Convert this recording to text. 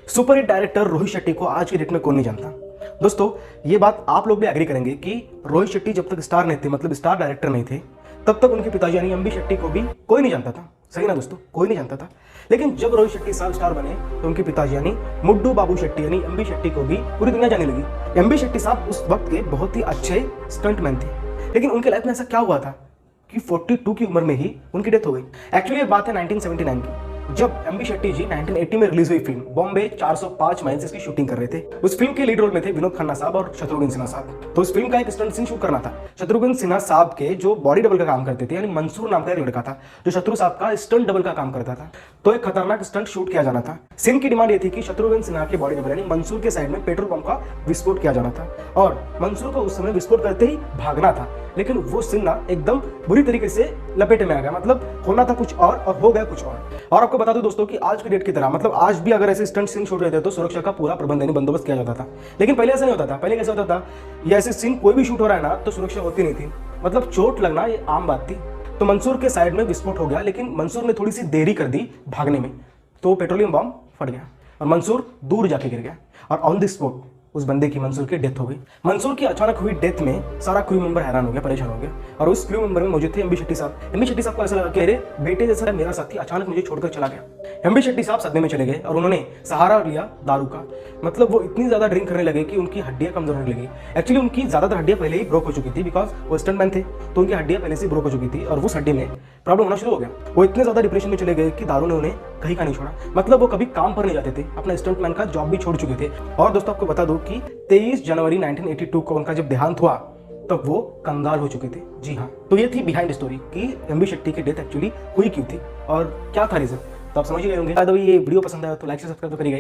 Superhit director Rohit Shetty को आज की डेट में कौन नहीं जानता। दोस्तों, ये बात आप लोग भी एग्री करेंगे कि रोहित शेट्टी जब तक स्टार नहीं थे, मतलब स्टार डायरेक्टर नहीं थे, तब तक उनके पिताजी यानी एमबी शेट्टी को भी कोई नहीं जानता था। सही ना दोस्तों, कोई नहीं जानता था। लेकिन जब रोहित शेट्टी साहब स्टार बने तो उनके पिताजी यानी मुड्डू बाबू शेट्टी यानी एमबी शेट्टी को भी पूरी दुनिया जाने लगी। एमबी शेट्टी साहब उस वक्त के बहुत ही अच्छे स्टंटमैन थे, लेकिन उनके लाइफ में ऐसा क्या हुआ था कि 42 की उम्र में ही उनकी डेथ हो गई। एक्चुअली ये बात है 1979 की, जब एमबी शेट्टी जी 1980 में रिलीज हुई फिल्म बॉम्बे 405 माइल्स इसकी शूटिंग कर रहे थे। उस फिल्म के लीड रोल में थे विनोद खन्ना साहब और शत्रुघ्न सिन्हा साहब। तो उस फिल्म का एक स्टंट सीन शूट करना था। शत्रुघ्न सिन्हा साहब के जो बॉडी डबल का काम करते थे यानी मंसूर नाम का एक लड़का था जो शत्रु साहब का स्टंट डबल का काम करता था। तो एक खतरनाक स्टंट शूट किया जाना था। सीन की डिमांड ये थी कि शत्रुघ्न सिन्हा के बॉडी डबल यानी मंसूर के साइड में पेट्रोल पंप का विस्फोट किया जाना था और मंसूर को उस समय विस्फोट करते ही भागना था। लेकिन वो सीन ना एकदम बुरी तरीके से लपेटे में आ गया, मतलब होना था कुछ और हो गया कुछ और आपको बता दूं दोस्तों कि आज की डेट की तरह मतलब आज भी अगर ऐसे स्टंट सीन शूट रहते तो सुरक्षा का पूरा प्रबंध यानी बंदोबस्त किया जाता था। लेकिन पहले ऐसा नहीं होता था। पहले कैसा होता था, ये ऐसे सीन कोई भी शूट हो रहा है ना तो सुरक्षा होती नहीं थी, मतलब चोट लगना ये आम बात थी। तो मंसूर के साइड में विस्फोट हो गया, लेकिन मंसूर ने थोड़ी सी देरी कर दी भागने में, तो पेट्रोलियम बम फट गया और मंसूर दूर जाके गिर गया और ऑन द स्पॉट उस बंदे की मंसूर की डेथ हो गई। मंसूर की अचानक हुई डेथ में सारा क्रू मेंबर हैरान हो गया, परेशान हो गया और उस क्रू मेंबर में मौजूद थे एमबी शेट्टी साहब। एमबी शेट्टी साहब को ऐसा लगा कि अरे बेटे जैसा मेरा साथी अचानक मुझे छोड़कर चला गया। एमबी शेट्टी साहब सदमे में चले गए और उन्होंने सहारा लिया दारू का। मतलब वो इतनी ज्यादा ड्रिंक करने लगे कि उनकी हड्डियां कमजोर होने लगी। एक्चुअली उनकी ज्यादातर हड्डियां पहले ही ब्रोक हो चुकी थी, बिकॉज वो स्टंटमैन थे, तो उनकी हड्डियां पहले से ब्रोक हो चुकी थी और उस हड्डी में प्रॉब्लम होना शुरू हो गया। वो इतने ज्यादा डिप्रेशन में चले गए कि दारू ने उन्हें कहीं का नहीं छोड़ा। मतलब वो कभी काम पर नहीं जाते थे, अपना स्टंटमैन का जॉब भी छोड़ चुके थे। और दोस्तों आपको बता दो कि 23 जनवरी 1982 को उनका जब देहांत हुआ तब वो कंगाल हो चुके थे। जी हाँ, तो ये थी बिहाइंड स्टोरी कि एमबी शेट्टी की डेथ एक्चुअली हुई क्यों थी और क्या था रीजन। तो आप समझ ही गए होंगे। अगर ये वीडियो पसंद आया तो लाइक से सब्सक्राइब तो करिएगा।